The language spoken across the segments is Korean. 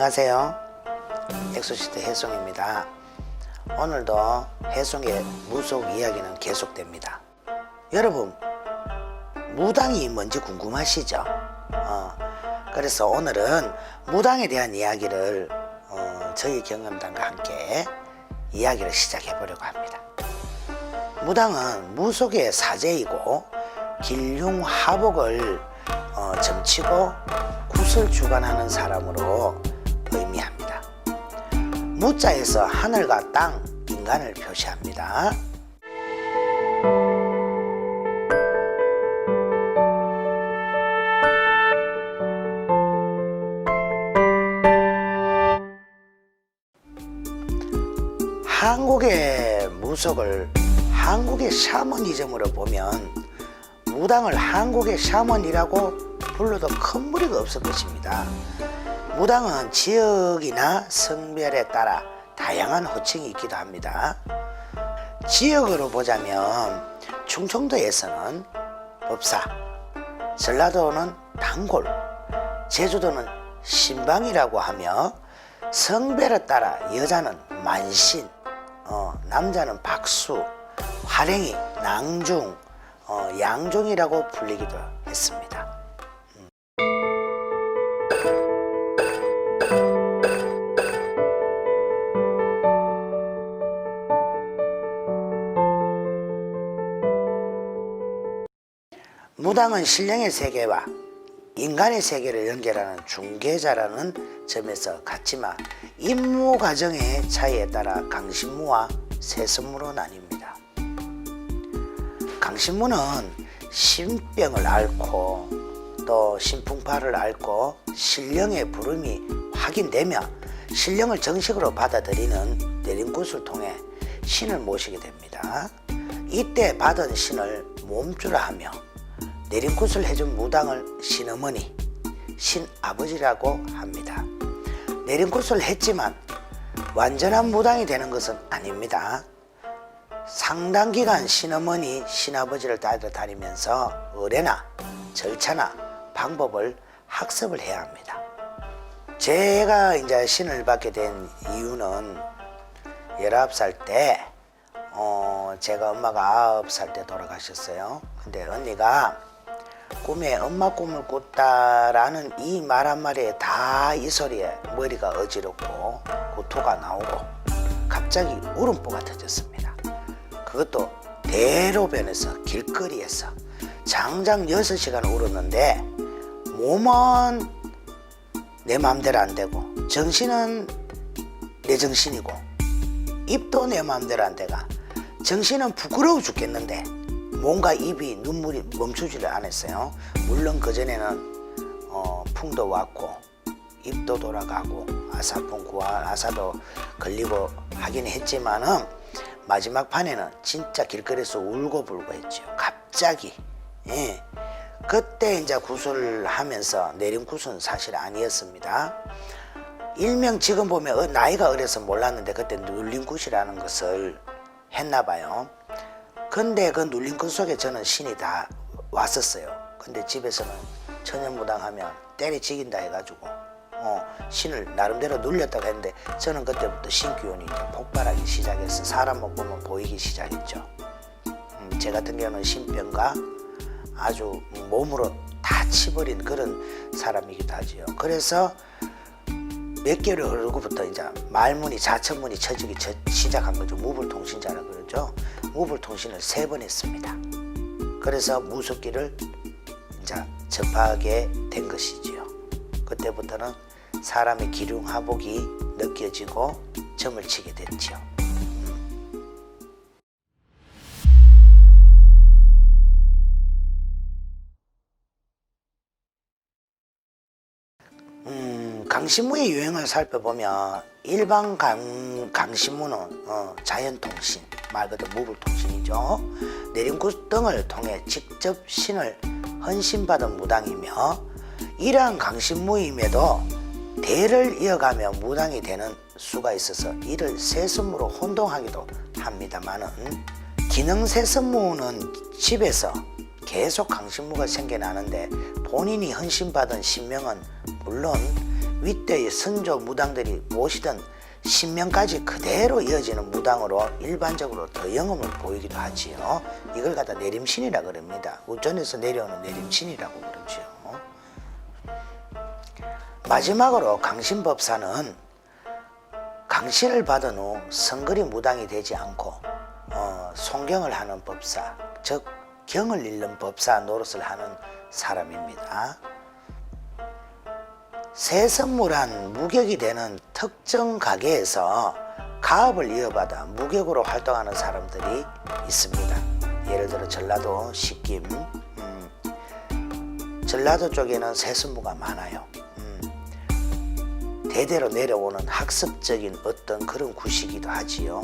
안녕하세요. 엑소시트 혜송입니다. 오늘도 혜송의 무속 이야기는 계속됩니다. 여러분, 무당이 뭔지 궁금하시죠? 그래서 오늘은 무당에 대한 이야기를 저희 경험담과 함께 이야기를 시작해 보려고 합니다. 무당은 무속의 사제이고 길흉하복을 점치고 굿을 주관하는 사람으로 의미합니다. 무자에서 하늘과 땅, 인간을 표시합니다. 한국의 무속을 한국의 샤머니즘으로 보면 무당을 한국의 샤먼이라고 불러도 큰 무리가 없을 것입니다. 무당은 지역이나 성별에 따라 다양한 호칭이 있기도 합니다. 지역으로 보자면 충청도에서는 법사, 전라도는 단골, 제주도는 신방이라고 하며 성별에 따라 여자는 만신, 남자는 박수, 활행이, 낭중, 양중이라고 불리기도 했습니다. 무당은 신령의 세계와 인간의 세계를 연결하는 중개자라는 점에서 같지만 임무 과정의 차이에 따라 강신무와 세선무로 나뉩니다. 강신무는 신병을 앓고 또 신풍파를 앓고 신령의 부름이 확인되며 신령을 정식으로 받아들이는 내림굿을 통해 신을 모시게 됩니다. 이때 받은 신을 몸주라 하며 내림굿을 해준 무당을 신어머니, 신아버지라고 합니다. 내림굿을 했지만 완전한 무당이 되는 것은 아닙니다. 상당 기간 신어머니, 신아버지를 따라다니면서 의례나 절차나 방법을 학습을 해야 합니다. 제가 이제 신을 받게 된 이유는 19살 때 제가 엄마가 9살 때 돌아가셨어요. 근데 언니가 꿈에 엄마 꿈을 꿨다라는 이 말 한마디에 다 이 소리에 머리가 어지럽고 구토가 나오고 갑자기 울음보가 터졌습니다. 그것도 대로변에서 길거리에서 장장 6시간 울었는데 몸은 내 마음대로 안 되고 정신은 내 정신이고 입도 내 마음대로 안 돼가 정신은 부끄러워 죽겠는데 뭔가 입이 눈물이 멈추지를 않았어요. 물론 그전에는 풍도 왔고 입도 돌아가고 아사풍 구할 아사도 걸리고 하긴 했지만은 마지막 판에는 진짜 길거리에서 울고불고 했죠. 갑자기. 예. 그때 이제 구슬을 하면서 내린 굿은 사실 아니었습니다. 일명 지금 보면 나이가 어려서 몰랐는데 그때 눌린 굿이라는 것을 했나 봐요. 근데 그 눌린 굿 속에 저는 신이 다 왔었어요. 근데 집에서는 천연무당 하면 때려치긴다 해가지고 신을 나름대로 눌렸다고 했는데 저는 그때부터 신기운이 이제 폭발하기 시작해서 사람 못 보면 보이기 시작했죠. 제 같은 경우는 신병과 아주 몸으로 다 치버린 그런 사람이기도 하지요. 그래서 몇 개월 흐르고부터 이제 말문이 자천문이 쳐지기 시작한 거죠. 무불통신자라 그러죠. 무불통신을 3번 했습니다. 그래서 무속기를 이제 접하게 된 것이지요. 그때부터는 사람의 기륭하복이 느껴지고 점을 치게 됐지요. 강신무의 유행을 살펴보면 일반 강신무는 자연통신, 말 그대로 무불통신이죠. 내림굿 등을 통해 직접 신을 헌신받은 무당이며 이러한 강신무임에도 대를 이어가며 무당이 되는 수가 있어서 이를 세선무로 혼동하기도 합니다만은 기능 세선무는 집에서 계속 강신무가 생겨나는데 본인이 헌신받은 신명은 물론 윗대의 선조 무당들이 모시던 신명까지 그대로 이어지는 무당으로 일반적으로 더 영험을 보이기도 하지요. 이걸 갖다 내림신이라 그럽니다. 우전에서 내려오는 내림신이라고 그러지요. 마지막으로 강신법사는 강신을 받은 후 성거리 무당이 되지 않고 송경을 하는 법사, 즉 경을 잃는 법사 노릇을 하는 사람입니다. 세선무란 무격이 되는 특정 가게에서 가업을 이어받아 무격으로 활동하는 사람들이 있습니다. 예를 들어 전라도 식김, 전라도 쪽에는 세선무가 많아요. 대대로 내려오는 학습적인 어떤 그런 구시기도 하지요.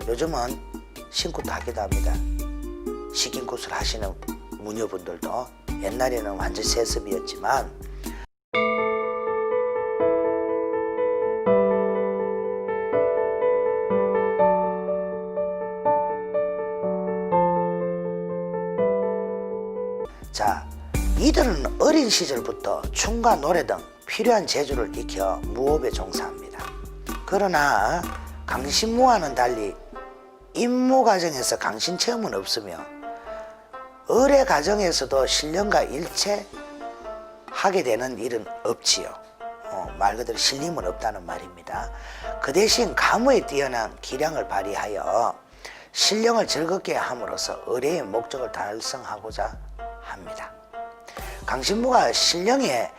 요즘은 신굿도 하기도 합니다. 식김굿을 하시는 무녀분들도 옛날에는 완전 세습이었지만 자, 이들은 어린 시절부터 춤과 노래 등 필요한 재주를 익혀 무업에 종사합니다. 그러나 강신무와는 달리 임무 과정에서 강신 체험은 없으며 의뢰 과정에서도 신령과 일체 하게 되는 일은 없지요. 말 그대로 신림은 없다는 말입니다. 그 대신 가무에 뛰어난 기량을 발휘하여 신령을 즐겁게 함으로써 의뢰의 목적을 달성하고자 합니다. 강신무가 신령의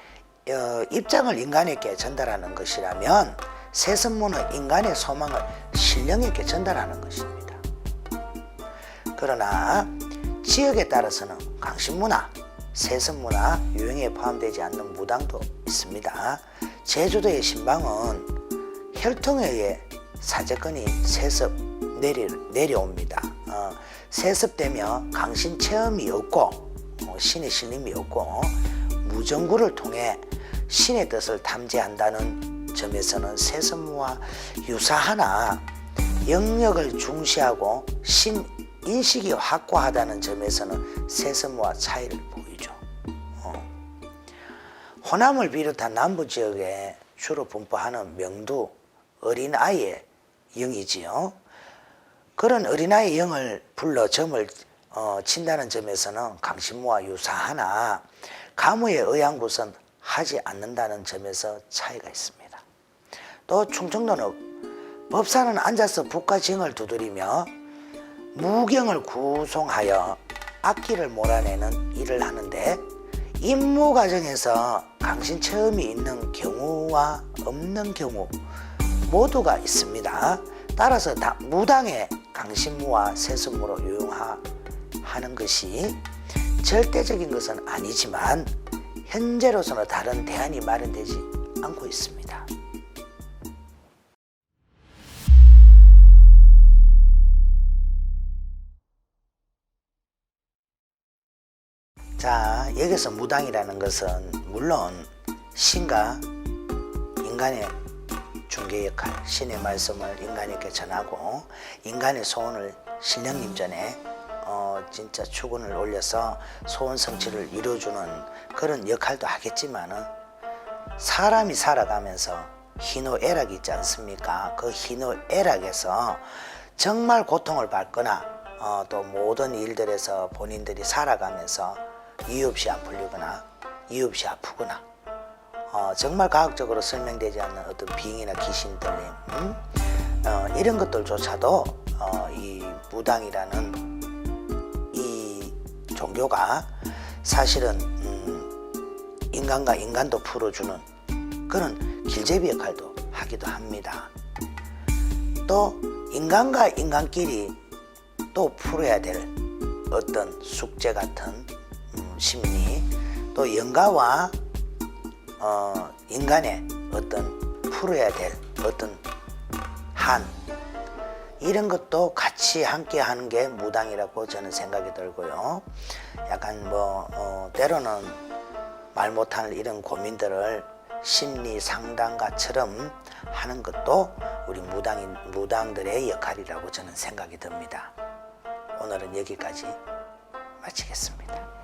입장을 인간에게 전달하는 것이라면 세선무는 인간의 소망을 신령에게 전달하는 것입니다. 그러나 지역에 따라서는 강신무나 세선무나 유형에 포함되지 않는 무당도 있습니다. 제주도의 신방은 혈통에 의해 사제권이 세습 내려옵니다. 세습되며 강신 체험이 없고 신의 신림이 없고 무정구를 통해 신의 뜻을 탐지한다는 점에서는 세선무와 유사하나 영역을 중시하고 신 인식이 확고하다는 점에서는 세선무와 차이를 보이죠. 호남을 비롯한 남부 지역에 주로 분포하는 명두 어린아이의 영이지요. 그런 어린아이 영을 불러 점을 친다는 점에서는 강신무와 유사하나 가무의 의향굿은 하지 않는다는 점에서 차이가 있습니다. 또 충청도는 법사는 앉아서 북과 징을 두드리며 무경을 구송하여 악기를 몰아내는 일을 하는데 임무 과정에서 강신 체험이 있는 경우와 없는 경우 모두가 있습니다. 따라서 무당의 강신무와 세선무로 유용하는 것이 절대적인 것은 아니지만 현재로서는 다른 대안이 마련되지 않고 있습니다. 자, 여기서 무당이라는 것은 물론 신과 인간의 중개 역할, 신의 말씀을 인간에게 전하고 인간의 소원을 신령님 전에 진짜 축원을 올려서 소원 성취를 이루어주는 그런 역할도 하겠지만은 사람이 살아가면서 희노애락이 있지 않습니까? 그 희노애락에서 정말 고통을 받거나 또 모든 일들에서 본인들이 살아가면서 이유 없이 아프거나 이유 없이 아프거나 정말 과학적으로 설명되지 않는 어떤 빙이나 귀신 들림 이런 것들조차도 이 무당이라는 이 종교가 사실은 인간과 인간도 풀어주는 그런 길제비 역할도 하기도 합니다. 또 인간과 인간끼리 또 풀어야 될 어떤 숙제 같은 심리, 또 영가와 인간의 어떤 풀어야 될 어떤 한 이런 것도 같이 함께 하는 게 무당이라고 저는 생각이 들고요. 약간 때로는 말 못할 이런 고민들을 심리 상담가처럼 하는 것도 우리 무당들의 역할이라고 저는 생각이 듭니다. 오늘은 여기까지 마치겠습니다.